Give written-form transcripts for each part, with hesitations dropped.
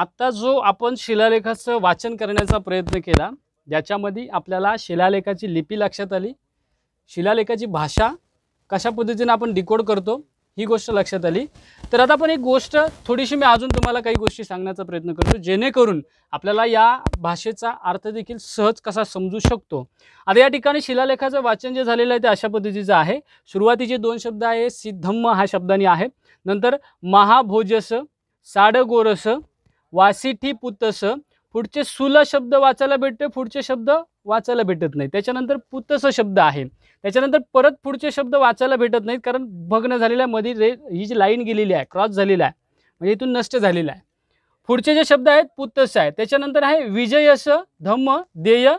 आता जो आपण शिलालेखाचं वाचन करण्याचा प्रयत्न केला, ज्याच्यामध्ये आपल्याला शिलालेखाची लिपी लक्षात आली, शिलालेखाची भाषा कशा पद्धतीने आपण डिकोड करतो ही गोष्ट लक्षात आली। तर आता आपण एक गोष्ट थोडीशी मी अजून तुम्हाला काही गोष्टी सांगण्याचा प्रयत्न करतो, जेणेकरून आपल्याला या भाषेचा अर्थ देखील सहज कसा समजू शकतो। आता या ठिकाणी शिलालेखाचं वाचन जे झालेलं आहे ते अशा पद्धतीचं आहे। सुरुवातीचे दोन शब्द आहे सिद्धम्म हा शब्दानी आहे, नंतर महाभोजस, साडगोरस, वासिठी पुतस, पुढचे सुल शब्द वाचायला भेटते, पुढचे शब्द वाचायला भेटत नाही। त्याच्यानंतर पुतस शब्द आहे, त्याच्यानंतर परत पुढचे शब्द वाचायला भेटत नाहीत, कारण भग्न झालेल्या मध्ये ही जी लाईन गेलेली आहे, क्रॉस झालेला आहे, म्हणजे इथून नष्ट झालेला आहे। पुढचे जे शब्द आहेत पुतस आहे, त्याच्यानंतर आहे विजयस, धम्म, देय,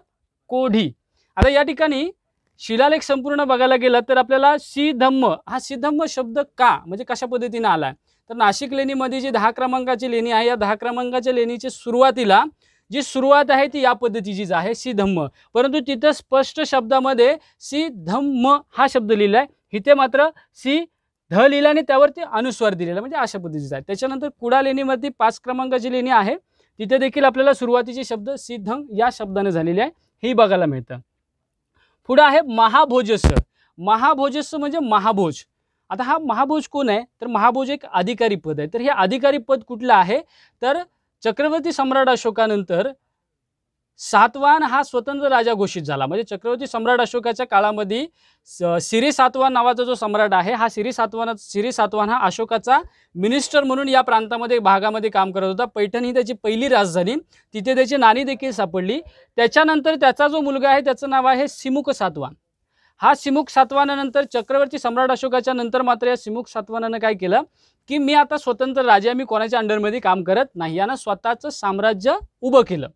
कोढी। आता या ठिकाणी शिलालेख संपूर्ण बघायला गेला तर आपल्याला सिद्धम्म हा सिद्धम्म शब्द का म्हणजे कशा पद्धतीने आला, तर नाशिक लेणीमध्ये जी 10 क्रमांकाची लेणी आहे, या 10 क्रमांकाच्या लेणीच्या सुरुवातीला जी सुरुवात आहे ती या पद्धतीचीच आहे सिद्धम्म, परंतु तिथं स्पष्ट शब्दामध्ये सिद्धम्म हा शब्द लिहिलाय, इथे मात्र सी ध लिहिला आणि त्यावरती अनुस्वार दिलेला, म्हणजे अशा पद्धतीचा आहे। त्याच्यानंतर कुडा लेणीमध्ये 5 क्रमांकाची लेणी आहे, तिथे देखील आपल्याला सुरुवातीचे शब्द सिद्धं या शब्दाने झालेले आहे, हे बघायला मिळतं। पुढे आहे महाभोजस, महाभोजस म्हणजे महाभोज। आता हा महाभोज कोण आहे, तर महाभोज एक अधिकारी पद आहे। तर हे अधिकारी पद कुठलं आहे, तर चक्रवर्ती सम्राट अशोकानंतर सातवाहन हा स्वतंत्र राजा घोषित झाला, म्हणजे चक्रवर्ती सम्राट अशोकाच्या काळामध्ये सिरी सातवाहन नावाचा जो सम्राट आहे, हा सिरी सातवाहन हा अशोकाचा मिनिस्टर म्हणून या प्रांतामध्ये भागामध्ये काम करत होता। पैठण ही त्याची पहिली राजधानी, तिथे त्याची नाणी देखील सापडली। त्याच्यानंतर त्याचा जो मुलगा आहे त्याचं नाव आहे सिमुक सातवाहन। हा सिमुक सातवाहनानंतर चक्रवर्ती सम्राट अशोकाच्या नंतर मात्र या सिमुक सातवाहनानं काय केलं की मी आता स्वतंत्र राजा आहे, मी कोणाच्या अंडरमध्ये काम करत नाही, यानं स्वतःचं साम्राज्य उभं केलं।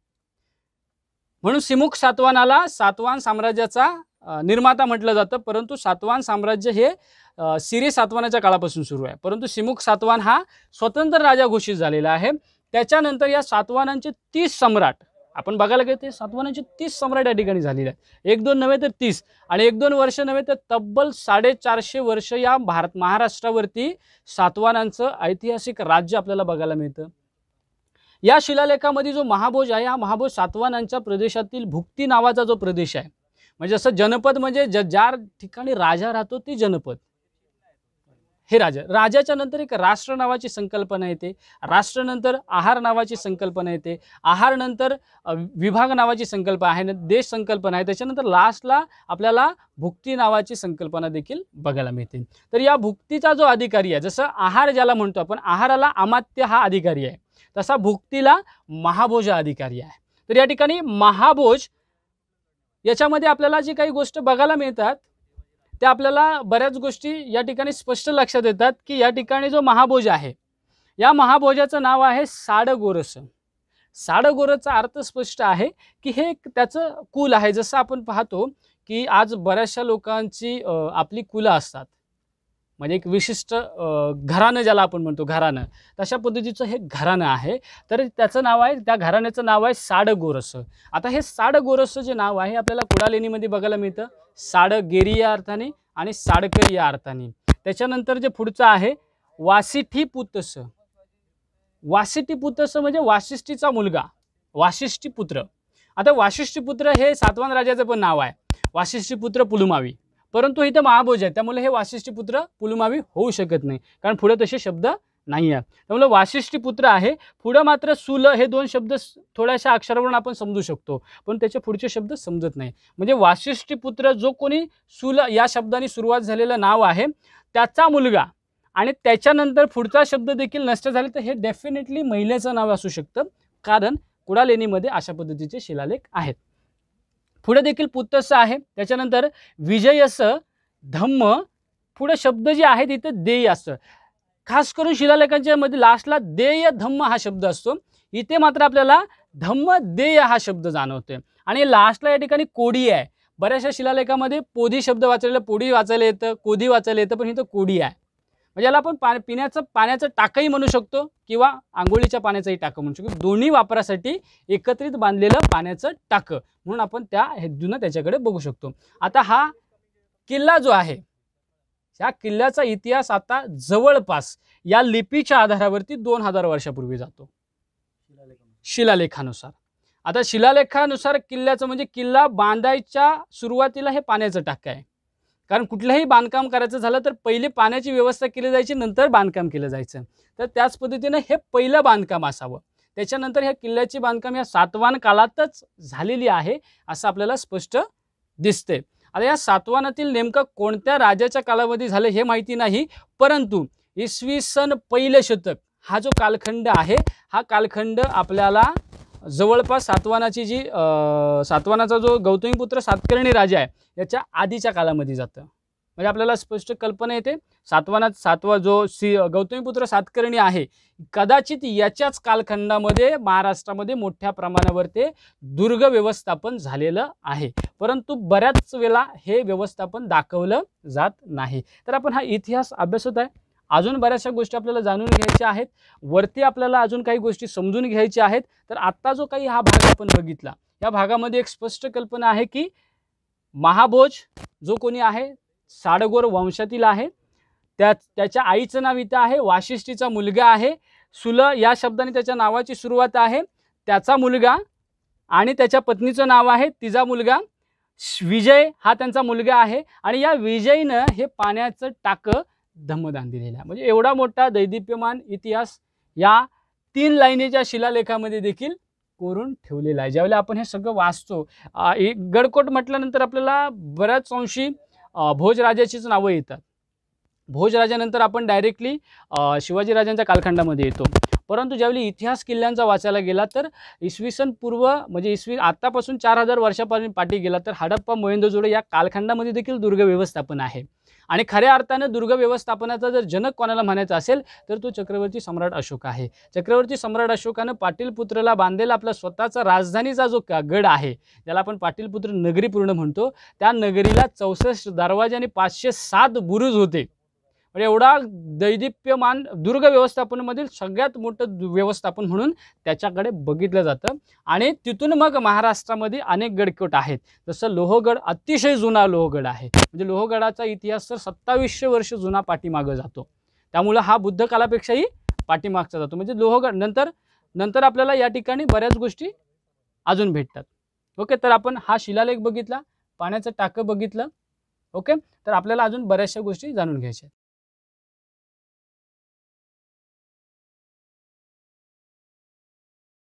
म्हणून सिमुक सातवाहनाला सातवाहन साम्राज्याचा निर्माता म्हटलं जातं, परंतु सातवाहन साम्राज्य हे सिरी सातवाहनाच्या काळापासून सुरू आहे, परंतु सिमुक सातवाहन हा स्वतंत्र राजा घोषित झालेला आहे। त्याच्यानंतर या सातवाहनांचे 30 सम्राट आपण बघायला गेले ते सातवाहनांचे 30 सम्राट या ठिकाणी झालेले आहेत, 1-2 नव्हे तर 30, आणि 1-2 वर्ष नव्हे तर तब्बल 450 वर्ष या महाराष्ट्रावरती सातवाहनांचं ऐतिहासिक राज्य आपल्याला बघायला मिळतं। या शिलालेखामध्ये जो महाभोज आहे, हा महाभोज सातवाहनांच्या प्रदेशातील भुक्ती नावाचा जो प्रदेश आहे, म्हणजे जसं जनपद म्हणजे ज्या ठिकाणी राजा राहतो ती जनपद, हे राजाच्या नंतर एक राष्ट्र नावाची संकल्पना येते, राष्ट्र नंतर आहार नावाची संकल्पना येते, आहार नंतर विभाग नावाची संकल्पना आहे, देश संकल्पना आहे, त्याच्यानंतर लास्टला आपल्याला भुक्ती नावाची संकल्पना देखील बघायला मिळते। तर या भुक्तीचा जो अधिकारी आहे, जसं आहार ज्याला म्हणतो आपण, आहाराला अमात्य हा अधिकारी आहे, तसा भुक्तीला महाभोज अधिकारी आहे। तर या ठिकाणी महाभोज याच्यामध्ये आपल्याला जी काही गोष्ट बघायला मिळतात त्या आपल्याला बऱ्याच गोष्टी या ठिकाणी स्पष्ट लक्षात येतात की या ठिकाणी जो महाभोज आहे, या महाभोजाचं नाव आहे साडगोरस। साडगोरसचा अर्थ स्पष्ट आहे की हे त्याचं कुल आहे। जसं आपण पाहतो की आज बऱ्याचशा लोकांची आपली कुलं असतात, म्हणजे एक विशिष्ट घराणं ज्याला आपण म्हणतो घराणं, तशा पद्धतीचं हे घराणं आहे, तर त्याचं नाव आहे, त्या घराण्याचं नाव आहे साडगोरस। आता हे साडगोरस जे नाव आहे आपल्याला कुडा लेणीमध्ये बघायला मिळतं, साडगेरी या अर्थाने आणि साडकर या अर्थाने। त्याच्यानंतर जे पुढचं आहे वासिठी पुतस, वासिठी पुतस म्हणजे वासिष्ठीचा मुलगा, वासिष्ठी पुत्र। आता वासिष्ठी पुत्र हे सातवाहन राजाचं पण नाव आहे, वासिष्ठी पुत्र पुलुमावी, परंतु इथं महाभोज आहे त्यामुळे हे वासिष्ठी पुत्र पुलुमावी होऊ शकत नाही, कारण पुढे तसे शब्द नाही आहे, त्यामुळे वासिष्ठी पुत्र आहे। पुढे मात्र सुल हे 2 शब्द थोड्याशा अक्षरावरून आपण समजू शकतो, पण त्याचे पुढचे शब्द समजत नाही, म्हणजे वासिष्ठी पुत्र जो कोणी सुल या शब्दाने सुरुवात झालेलं नाव आहे त्याचा मुलगा, आणि त्याच्यानंतर पुढचा शब्द देखील नष्ट झाले तर हे डेफिनेटली महिलेचं नाव असू शकतं, कारण कुडा लेणीमध्ये अशा पद्धतीचे शिलालेख आहेत। पुढे देखील पुतस आहे, त्याच्यानंतर विजयस, धम्म, पुढे शब्द जे आहे तिथं देय असतं, खास करून शिलालेखांच्या मध्ये लास्टला देय धम्म हा शब्द असतो, इथे मात्र आपल्याला धम्म देय हा शब्द जाणवतोय, आणि लास्टला या ठिकाणी कोडी आहे। बऱ्याचशा शिलालेखामध्ये पोधी शब्द वाचायला पोडी वाचायला येतं, कोधी वाचायला येतं, पण इथं कोडी आहे, म्हणजे याला आपण पिण्याचं पाण्याचं टाकही म्हणू शकतो किंवा आंघोळीच्या पाण्याचंही टाकं म्हणू शकतो, दोन्ही वापरासाठी एकत्रित बांधलेलं पाण्याचं टाकं म्हणून आपण त्या हेतूनं त्याच्याकडे बघू शकतो। आता हा किल्ला जो आहे, या किल्ल्याचा इतिहास आता जवळपास या लिपीच्या आधारावरती 2000 वर्षापूर्वी जातो। शिलालेखानुसार. आता शिलालेखानुसार किल्ल्याचं म्हणजे किल्ला बांधायच्या सुरुवातीला हे पाण्याचं टाकं आहे. कारण कुठलंही बांधकाम करायचं झालं तर पहिले पाण्याची व्यवस्था केली जायची, नंतर बांधकाम केलं जायचं. तर त्याच पद्धतीनं हे पहिलं बांधकाम असावं. त्याच्यानंतर ह्या किल्ल्याची बांधकाम या सातवाहन काळातच झालेली आहे असं आपल्याला स्पष्ट दिसते. आता या सातवाहनातील नेमकं कोणत्या राजाच्या कालावधी झालं हे माहिती नाही, परंतु इसवी सन पहिलं शतक हा जो कालखंड आहे, हा कालखंड आपल्याला जवळपास सातवाहनाचा जो गौतमीपुत्र सातकर्णी राजा आहे याच्या आधीच्या कालामध्ये जातं. म्हणजे आपल्याला स्पष्ट कल्पना येते सातवा जो गौतमीपुत्र सातकर्णी आहे, कदाचित याच्याच कालखंडामध्ये महाराष्ट्रामध्ये मोठ्या प्रमाणावर ते दुर्ग व्यवस्थापन झालेलं आहे, परंतु बऱ्याच वेळा हे व्यवस्थापन दाखवलं जात नाही. तर आपण हा इतिहास अभ्यासत आहे. अजून बऱ्याचशा गोष्टी आपल्याला जाणून घ्यायच्या आहेत, वरती आपल्याला अजून काही गोष्टी समजून घ्यायच्या आहेत. तर आत्ता जो काही हा भाग आपण बघितला, या भागामध्ये एक स्पष्ट कल्पना आहे की महाभोज जो कोणी आहे साडगोर वंशातील आहे, त्याच्या आईचं नाव इथं आहे, वाशिष्ठीचा मुलगा आहे, सुल या शब्दाने त्याच्या नावाची सुरुवात आहे, त्याचा मुलगा आणि त्याच्या पत्नीचं नाव आहे, तिचा मुलगा विजय हा त्यांचा मुलगा आहे. आणि या विजयनं हे पाण्याचं टाकं धम्मदान दिलेलं आहे. म्हणजे एवढा मोठा दैदिप्यमान इतिहास या 3 लाईनीच्या शिलालेखामध्ये देखील कोरून ठेवलेला आहे. ज्यावेळेला आपण हे सगळं वाचतो, गडकोट म्हटल्यानंतर आपल्याला बऱ्याच अंशी भोजराजाचीच नावं येतात. भोजराजानंतर आपण डायरेक्टली शिवाजी राजांच्या कालखंडामध्ये येतो. परंतु ज्यावेळी इतिहास किल्ल्यांचा वाचायला गेला तर इसवी सन पूर्व म्हणजे आतापासून 4000 वर्षापर्यंत पाठी गेला तर हडप्पा मोहेंजोदडो या कालखंडामध्ये देखील दुर्ग व्यवस्थापन आहे. आणि खऱ्या अर्थानं दुर्ग व्यवस्थापनाचा जर जनक कोणाला म्हणायचा असेल तर तो चक्रवर्ती सम्राट अशोक आहे. चक्रवर्ती सम्राट अशोकानं पाटीलपुत्रला बांधलेला आपला स्वतःचा राजधानीचा जो गड आहे, ज्याला आपण पाटीलपुत्र नगरी पूर्ण म्हणतो, त्या नगरीला 64 दरवाजे आणि 507 बुरुज होते. म्हणजे एवढा दैदिप्यमान दुर्ग व्यवस्थापनामधील सगळ्यात मोठं व्यवस्थापन म्हणून त्याच्याकडे बघितलं जातं. आणि तिथून मग महाराष्ट्रामध्ये अनेक गडकोट आहेत. जसं लोहगड अतिशय जुना लोहगड आहे. म्हणजे लोहगडाचा इतिहास तर 2700 वर्ष जुना पाठीमागं जातो. त्यामुळे हा बुद्ध कालापेक्षाही पाठीमागचा जातो. म्हणजे लोहगड नंतर आपल्याला या ठिकाणी बऱ्याच गोष्टी अजून भेटतात. ओके, तर आपण हा शिलालेख बघितला, पाण्याचं टाकं बघितलं. ओके, तर आपल्याला अजून बऱ्याचशा गोष्टी जाणून घ्यायच्या आहेत.